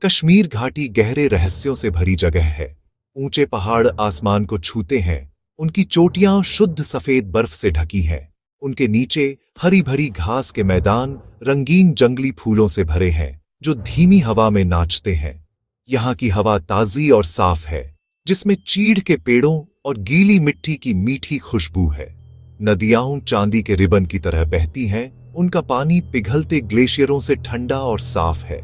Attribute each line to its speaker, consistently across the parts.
Speaker 1: कश्मीर घाटी गहरे रहस्यों से भरी जगह है। ऊंचे पहाड़ आसमान को छूते हैं, उनकी चोटियां शुद्ध सफेद बर्फ से ढकी हैं। उनके नीचे हरी भरी घास के मैदान रंगीन जंगली फूलों से भरे हैं जो धीमी हवा में नाचते हैं। यहाँ की हवा ताजी और साफ है, जिसमें चीड़ के पेड़ों और गीली मिट्टी की मीठी खुशबू है। नदियां चांदी के रिबन की तरह बहती हैं, उनका पानी पिघलते ग्लेशियरों से ठंडा और साफ है।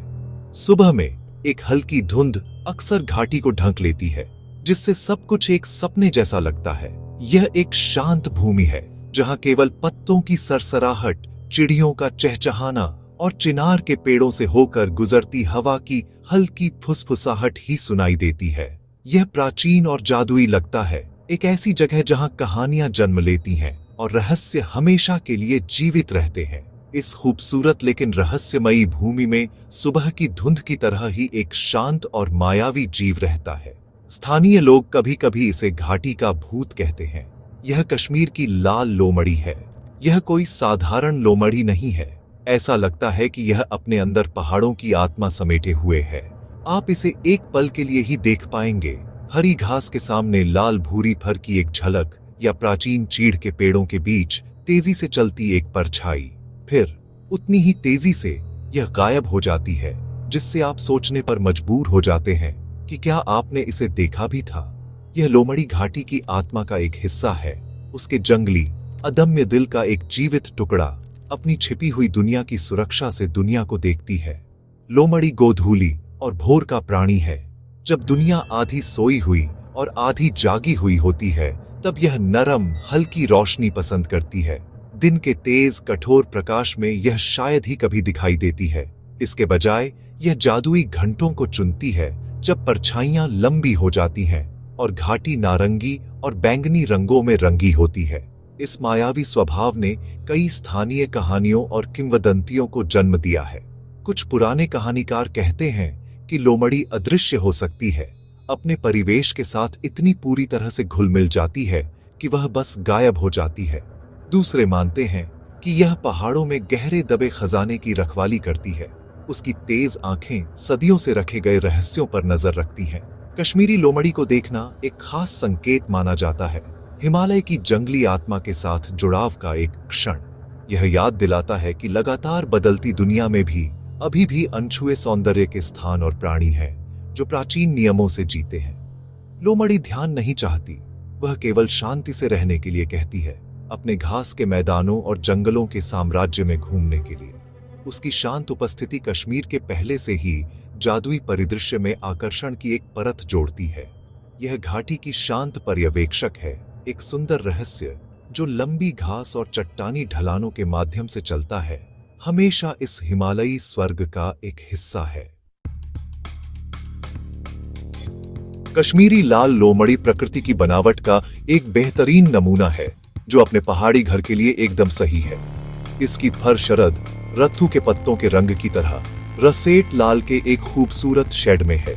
Speaker 1: सुबह में एक हल्की धुंध अक्सर घाटी को ढक लेती है, जिससे सब कुछ एक सपने जैसा लगता है। यह एक शांत भूमि है जहां केवल पत्तों की सरसराहट, चिड़ियों का चहचहाना और चिनार के पेड़ों से होकर गुजरती हवा की हल्की फुसफुसाहट ही सुनाई देती है। यह प्राचीन और जादुई लगता है, एक ऐसी जगह जहां कहानियां जन्म लेती हैं और रहस्य हमेशा के लिए जीवित रहते हैं। इस खूबसूरत लेकिन रहस्यमयी भूमि में सुबह की धुंध की तरह ही एक शांत और मायावी जीव रहता है। स्थानीय लोग कभी कभी इसे घाटी का भूत कहते हैं। यह कश्मीर की लाल लोमड़ी है। यह कोई साधारण लोमड़ी नहीं है। ऐसा लगता है कि यह अपने अंदर पहाड़ों की आत्मा समेटे हुए है। आप इसे एक पल के लिए ही देख पाएंगे। हरी घास के सामने लाल भूरी फर की एक झलक, या प्राचीन चीड़ के पेड़ों के बीच तेजी से चलती एक परछाई, फिर उतनी ही तेजी से यह गायब हो जाती है, जिससे आप सोचने पर मजबूर हो जाते हैं कि क्या आपने इसे देखा भी था। यह लोमड़ी घाटी की आत्मा का एक हिस्सा है, उसके जंगली अदम्य दिल का एक जीवित टुकड़ा अपनी छिपी हुई दुनिया की सुरक्षा से दुनिया को देखती है। लोमड़ी गोधूली और भोर का प्राणी है। जब दुनिया आधी सोई हुई और आधी जागी हुई होती है, तब यह नरम हल्की रोशनी पसंद करती है। दिन के तेज कठोर प्रकाश में यह शायद ही कभी दिखाई देती है। इसके बजाय यह जादुई घंटों को चुनती है, जब परछाइयां लंबी हो जाती हैं और घाटी नारंगी और बैंगनी रंगों में रंगी होती है। इस मायावी स्वभाव ने कई स्थानीय कहानियों और किंवदंतियों को जन्म दिया है। कुछ पुराने कहानीकार कहते हैं कि लोमड़ी अदृश्य हो सकती है, अपने परिवेश के साथ इतनी पूरी तरह से घुल मिल जाती है कि वह बस गायब हो जाती है। दूसरे मानते हैं कि यह पहाड़ों में गहरे दबे खजाने की रखवाली करती है। उसकी तेज आंखें सदियों से रखे गए रहस्यों पर नजर रखती हैं। कश्मीरी लोमड़ी को देखना एक खास संकेत माना जाता है, हिमालय की जंगली आत्मा के साथ जुड़ाव का एक क्षण। यह याद दिलाता है कि लगातार बदलती दुनिया में भी अभी भी अनछुए सौंदर्य के स्थान और प्राणी हैं जो प्राचीन नियमों से जीते हैं। लोमड़ी ध्यान नहीं चाहती, वह केवल शांति से रहने के लिए कहती है, अपने घास के मैदानों और जंगलों के साम्राज्य में घूमने के लिए। उसकी शांत उपस्थिति कश्मीर के पहले से ही जादुई परिदृश्य में आकर्षण की एक परत जोड़ती है। यह घाटी की शांत पर्यवेक्षक है, एक सुंदर रहस्य जो लंबी घास और चट्टानी ढलानों के माध्यम से चलता है, हमेशा इस हिमालयी स्वर्ग का एक हिस्सा है। कश्मीरी लाल लोमड़ी प्रकृति की बनावट का एक बेहतरीन नमूना है, जो अपने पहाड़ी घर के लिए एकदम सही है। इसकी फर शरद रत्थू के पत्तों के रंग की तरह रसेट लाल के एक खूबसूरत शेड में है।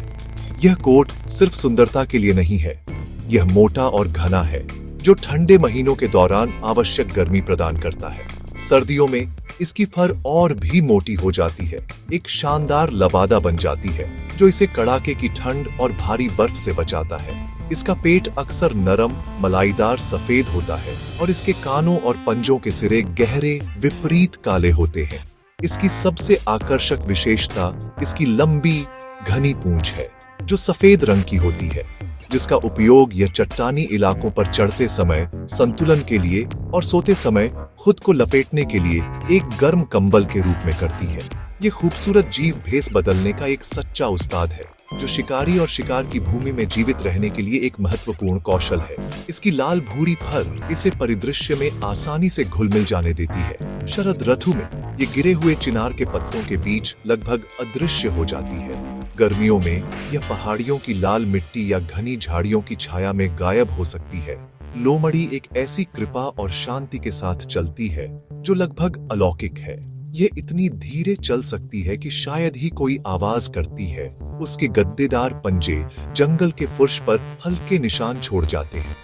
Speaker 1: यह कोट सिर्फ सुंदरता के लिए नहीं है, यह मोटा और घना है, जो ठंडे महीनों के दौरान आवश्यक गर्मी प्रदान करता है। सर्दियों में इसकी फर और भी मोटी हो जाती है, एक शानदार लबादा बन जाती है, जो इसे कड़ाके की ठंड और भारी बर्फ से बचाता है। इसका पेट अक्सर नरम मलाईदार सफेद होता है और इसके कानों और पंजों के सिरे गहरे विपरीत काले होते हैं। इसकी सबसे आकर्षक विशेषता इसकी लंबी घनी पूंछ है, जो सफेद रंग की होती है, जिसका उपयोग यह चट्टानी इलाकों पर चढ़ते समय संतुलन के लिए और सोते समय खुद को लपेटने के लिए एक गर्म कंबल के रूप में करती है। ये खूबसूरत जीव भेस बदलने का एक सच्चा उस्ताद है, जो शिकारी और शिकार की भूमि में जीवित रहने के लिए एक महत्वपूर्ण कौशल है। इसकी लाल भूरी फर इसे परिदृश्य में आसानी से घुल मिल जाने देती है। शरद ऋतु में ये गिरे हुए चिनार के पत्तों के बीच लगभग अदृश्य हो जाती है। गर्मियों में यह पहाड़ियों की लाल मिट्टी या घनी झाड़ियों की छाया में गायब हो सकती है। लोमड़ी एक ऐसी कृपा और शांति के साथ चलती है जो लगभग अलौकिक है। ये इतनी धीरे चल सकती है कि शायद ही कोई आवाज करती है। उसके गद्देदार पंजे जंगल के फर्श पर हल्के निशान छोड़ जाते हैं।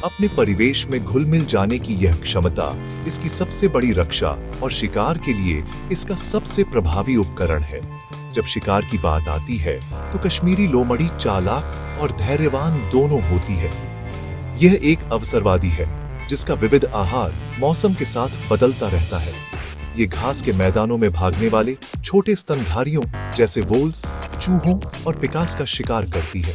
Speaker 1: अपने परिवेश में घुल मिल जाने की यह क्षमता इसकी सबसे बड़ी रक्षा और शिकार के लिए इसका सबसे प्रभावी उपकरण है। जब शिकार की बात आती है तो कश्मीरी लोमड़ी चालाक और धैर्यवान दोनों होती है। यह एक अवसरवादी है जिसका विविध आहार मौसम के साथ बदलता रहता है। ये घास के मैदानों में भागने वाले छोटे स्तनधारियों जैसे वोल्स, चूहों और पिकास का शिकार करती है।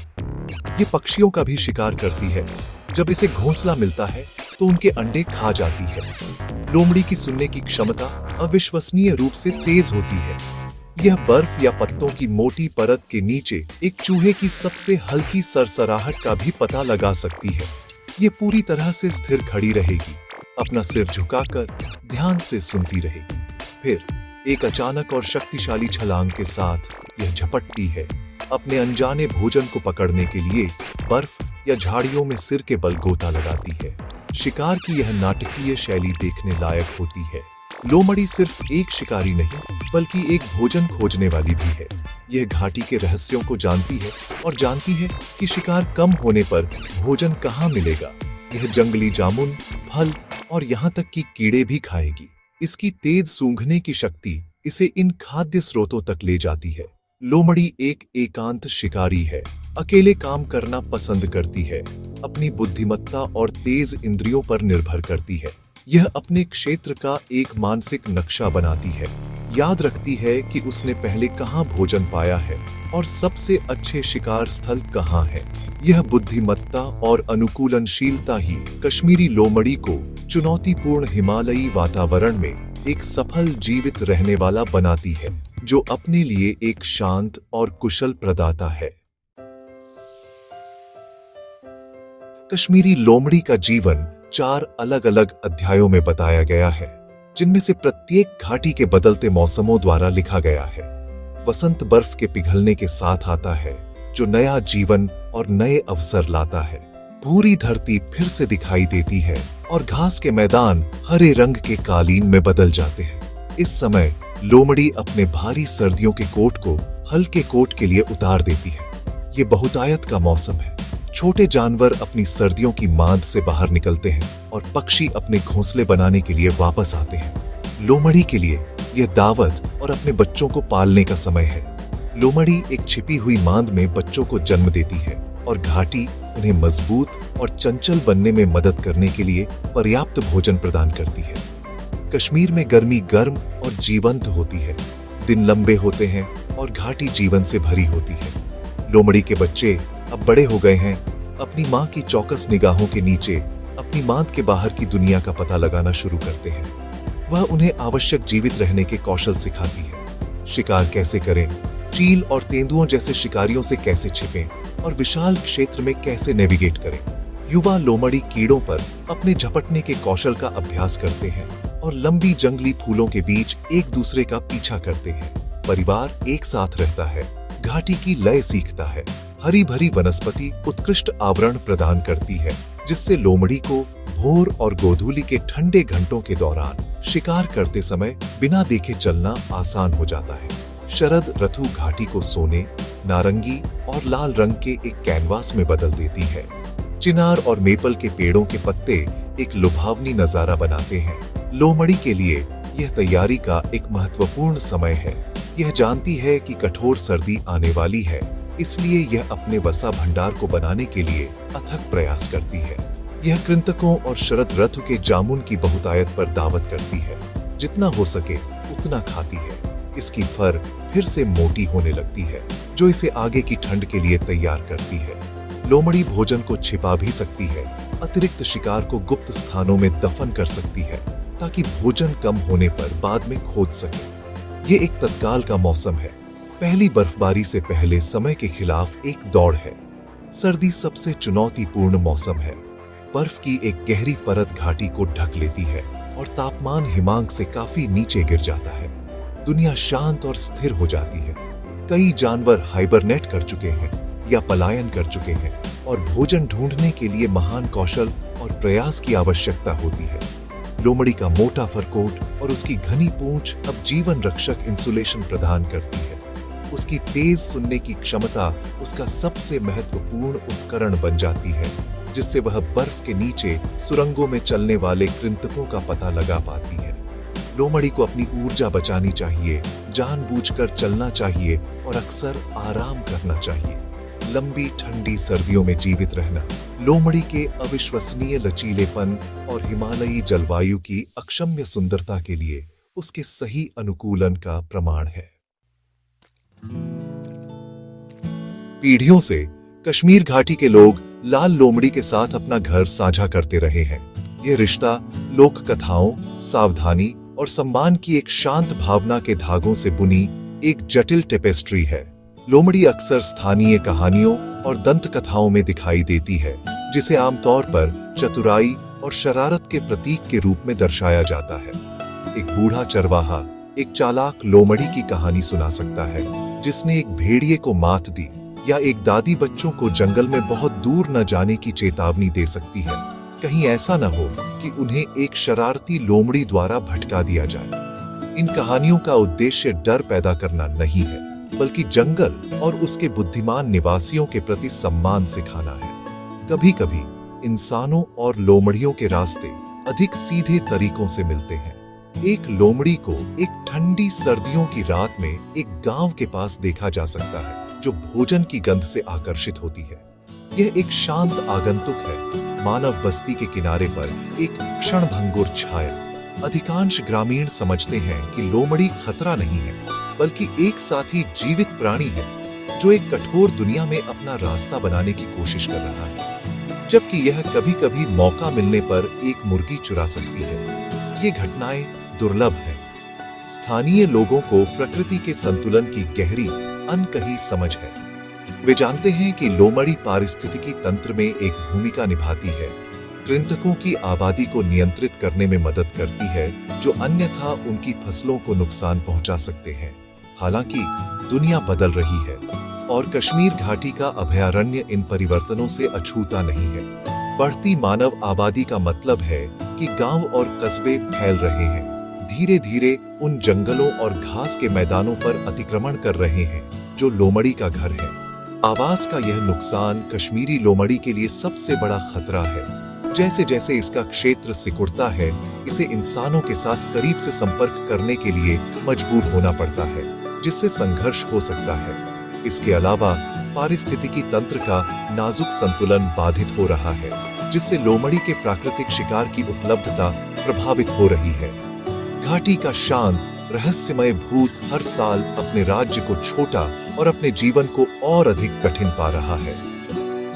Speaker 1: ये पक्षियों का भी शिकार करती है। जब इसे घोंसला मिलता है तो उनके अंडे खा जाती है। लोमड़ी की सुनने की क्षमता अविश्वसनीय रूप से तेज होती है। यह बर्फ या पत्तों की मोटी परत के नीचे एक चूहे की सबसे हल्की सरसराहट का भी पता लगा सकती है। ये पूरी तरह से स्थिर खड़ी रहेगी, अपना सिर झुकाकर ध्यान से सुनती रहेगी। फिर एक अचानक और शक्तिशाली छलांग के साथ यह झपटती है, अपने अनजाने भोजन को पकड़ने के लिए बर्फ या झाड़ियों में सिर के बल गोता लगाती है। शिकार की यह नाटकीय शैली देखने लायक होती है। लोमड़ी सिर्फ एक शिकारी नहीं बल्कि एक भोजन खोजने वाली भी है। यह घाटी के रहस्यों को जानती है और जानती है कि शिकार कम होने पर भोजन कहाँ मिलेगा। यह जंगली जामुन, फल और यहाँ तक कि कीड़े भी खाएगी। इसकी तेज सूंघने की शक्ति इसे इन खाद्य स्रोतों तक ले जाती है। लोमड़ी एक एकांत शिकारी है, अकेले काम करना पसंद करती है, अपनी बुद्धिमत्ता और तेज इंद्रियों पर निर्भर करती है। यह अपने क्षेत्र का एक मानसिक नक्शा बनाती है, याद रखती है कि उसने पहले कहाँ भोजन पाया है और सबसे अच्छे शिकार स्थल कहाँ है। यह बुद्धिमत्ता और अनुकूलनशीलता ही कश्मीरी लोमड़ी को चुनौतीपूर्ण हिमालयी वातावरण में एक सफल जीवित रहने वाला बनाती है, जो अपने लिए एक शांत और कुशल प्रदाता है। कश्मीरी लोमड़ी का जीवन 4 अलग-अलग अध्यायों में बताया गया है, जिनमें से प्रत्येक घाटी के बदलते मौसमों द्वारा लिखा गया है। वसंत बर्फ के पिघलने के साथ आता है, जो नया जीवन और नए अवसर लाता है। पूरी धरती फिर से दिखाई देती है और घास के मैदान हरे रंग के कालीन में बदल जाते हैं। इस समय लोमड़ी अपने भारी सर्दियों के कोट को हल्के कोट के लिए उतार देती है। ये बहुतायत का मौसम है। छोटे जानवर अपनी सर्दियों की मांद से बाहर निकलते हैं और पक्षी अपने घोंसले बनाने के लिए वापस आते हैं। लोमड़ी के लिए यह दावत और अपने बच्चों को पालने का समय है। लोमड़ी एक छिपी हुई मांद में बच्चों को जन्म देती है और घाटी उन्हें मजबूत और चंचल बनने में मदद करने के लिए पर्याप्त भोजन प्रदान करती है। कश्मीर में गर्मी गर्म और जीवंत होती है। दिन लंबे होते हैं और घाटी जीवन से भरी होती है। लोमड़ी के बच्चे अब बड़े हो गए हैं, अपनी माँ की चौकस निगाहों के नीचे अपनी मांद के बाहर की दुनिया का पता लगाना शुरू करते हैं। वह उन्हें आवश्यक जीवित रहने के कौशल सिखाती है। शिकार कैसे करें, चील और तेंदुओं जैसे शिकारियों से कैसे छिपें और विशाल क्षेत्र में कैसे नेविगेट करें। युवा लोमड़ी कीड़ों पर अपने झपटने के कौशल का अभ्यास करते हैं और लंबी जंगली फूलों के बीच एक दूसरे का पीछा करते हैं। परिवार एक साथ रहता है, घाटी की लय सीखता है। हरी भरी वनस्पति उत्कृष्ट आवरण प्रदान करती है, जिससे लोमड़ी को भोर और गोधूली के ठंडे घंटों के दौरान शिकार करते समय बिना देखे चलना आसान हो जाता है। शरद ऋतु घाटी को सोने, नारंगी और लाल रंग के एक कैनवास में बदल देती है। चिनार और मेपल के पेड़ों के पत्ते एक लुभावनी नजारा बनाते हैं। लोमड़ी के लिए यह तैयारी का एक महत्वपूर्ण समय है। यह जानती है कि कठोर सर्दी आने वाली है, इसलिए यह अपने वसा भंडार को बनाने के लिए अथक प्रयास करती है। यह कृंतकों और शरद ऋतु के जामुन की बहुतायत पर दावत करती है। जितना हो सके उतना खाती है। इसकी फर फिर से मोटी होने लगती है, जो इसे आगे की ठंड के लिए तैयार करती है। लोमड़ी भोजन को छिपा भी सकती है, अतिरिक्त शिकार को गुप्त स्थानों में दफन कर सकती है, ताकि भोजन कम होने पर बाद में खोद सके। ये एक तत्काल का मौसम है। पहली बर्फबारी से पहले समय के खिलाफ एक दौड़ है। सर्दी सबसे चुनौतीपूर्ण मौसम है। बर्फ की एक गहरी परत घाटी को ढक लेती है और तापमान हिमांक से काफी नीचे गिर जाता है। दुनिया शांत और स्थिर हो जाती है। कई जानवर हाइबरनेट कर चुके हैं या पलायन कर चुके हैं और भोजन ढूंढने के लिए महान कौशल और प्रयास की आवश्यकता होती है। लोमड़ी का मोटा फरकोट और उसकी घनी पूंछ अब जीवन रक्षक इंसुलेशन प्रदान करती है। उसकी तेज सुनने की क्षमता उसका सबसे महत्वपूर्ण उपकरण बन जाती है, जिससे वह बर्फ के नीचे सुरंगों में चलने वाले कृंतकों का पता लगा पाती है। लोमड़ी को अपनी ऊर्जा बचानी चाहिए, जानबूझकर चलना चाहिए और अक्सर आराम करना चाहिए। लंबी ठंडी सर्दियों में जीवित रहना लोमड़ी के अविश्वसनीय लचीलेपन और हिमालयी जलवायु की अक्षम्य सुंदरता के लिए उसके सही अनुकूलन का प्रमाण है। पीढ़ियों से कश्मीर घाटी के लोग लाल लोमड़ी के साथ अपना घर साझा करते रहे हैं। यह रिश्ता लोक कथाओं, सावधानी और सम्मान की एक शांत भावना के धागों से बुनी एक जटिल टेपेस्ट्री है। लोमड़ी अक्सर स्थानीय कहानियों और दंत कथाओं में दिखाई देती है, जिसे आमतौर पर चतुराई और शरारत के प्रतीक के रूप में दर्शाया जाता है। एक बूढ़ा चरवाहा एक चालाक लोमड़ी की कहानी सुना सकता है, जिसने एक भेड़िए को मात दी, या एक दादी बच्चों को जंगल में बहुत दूर न जाने की चेतावनी दे सकती है, कहीं ऐसा न हो कि उन्हें एक शरारती लोमड़ी द्वारा भटका दिया जाए। इन कहानियों का उद्देश्य डर पैदा करना नहीं है, बल्कि जंगल और उसके बुद्धिमान निवासियों के प्रति सम्मान सिखाना है। कभी कभी इंसानों और लोमड़ियों के रास्ते अधिक सीधे तरीकों से मिलते हैं। एक लोमड़ी को एक ठंडी सर्दियों की रात में एक गांव के पास देखा जा सकता है, जो भोजन की गंध से आकर्षित होती है। यह एक शांत आगंतुक है, मानव बस्ती के किनारे पर एक क्षणभंगुर छाया। अधिकांश ग्रामीण समझते हैं कि लोमड़ी खतरा नहीं है, बल्कि एक साथी जीवित प्राणी है, जो एक कठोर दुनिया में अपना रास्ता बनाने की कोशिश कर रहा है, जबकि यह कभी कभी मौका मिलने पर एक मुर्गी चुरा सकती है। ये घटनाएं दुर्लभ हैं। स्थानीय लोगों को प्रकृति के संतुलन की गहरी अनकही समझ है। वे जानते हैं कि लोमड़ी पारिस्थितिकी तंत्र में एक भूमिका निभाती है, कृंतकों की आबादी को नियंत्रित करने में मदद करती है, जो अन्यथा उनकी फसलों को नुकसान पहुंचा सकते हैं। हालांकि दुनिया बदल रही है और कश्मीर घाटी का अभयारण्य इन परिवर्तनों से अछूता नहीं है। बढ़ती मानव आबादी का मतलब है कि गांव और कस्बे फैल रहे हैं, धीरे धीरे उन जंगलों और घास के मैदानों पर अतिक्रमण कर रहे हैं जो लोमड़ी का घर है। आवास का यह नुकसान कश्मीरी लोमड़ी के लिए सबसे बड़ा खतरा है। जैसे जैसे इसका क्षेत्र सिकुड़ता है, इसे इंसानों के साथ करीब से संपर्क करने के लिए मजबूर होना पड़ता है, जिससे संघर्ष हो सकता है। इसके अलावा पारिस्थितिकी तंत्र का नाजुक संतुलन बाधित हो रहा है, जिससे लोमड़ी के प्राकृतिक शिकार की उपलब्धता प्रभावित हो रही है। घाटी का शांत रहस्यमय भूत हर साल अपने राज्य को छोटा और अपने जीवन को और अधिक कठिन पा रहा है।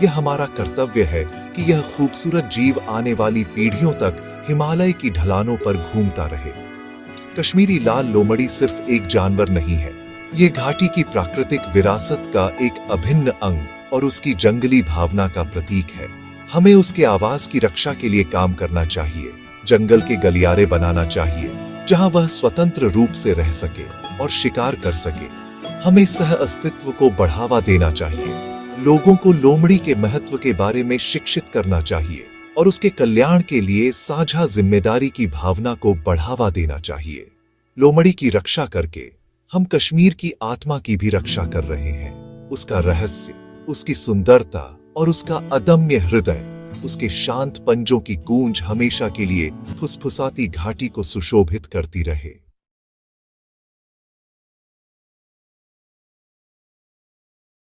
Speaker 1: यह हमारा कर्तव्य है कि यह खूबसूरत जीव आने वाली पीढ़ियों तक हिमालय की ढलानों पर घूमता रहे। कश्मीरी लाल लोमड़ी सिर्फ एक जानवर नहीं है, ये घाटी की प्राकृतिक विरासत का एक अभिन्न अंग और उसकी जंगली भावना का प्रतीक है। हमें उसके आवास की रक्षा के लिए काम करना चाहिए, जंगल के गलियारे बनाना चाहिए जहां वह स्वतंत्र रूप से रह सके और शिकार कर सके। हमें सह अस्तित्व को बढ़ावा देना चाहिए, लोगों को लोमड़ी के महत्व के बारे में शिक्षित करना चाहिए और उसके कल्याण के लिए साझा जिम्मेदारी की भावना को बढ़ावा देना चाहिए। लोमड़ी की रक्षा करके हम कश्मीर की आत्मा की भी रक्षा कर रहे हैं। उसका रहस्य, उसकी सुंदरता और उसका अदम्य हृदय, उसके शांत पंजों की गूंज हमेशा के लिए फुसफुसाती घाटी को सुशोभित करती रहे।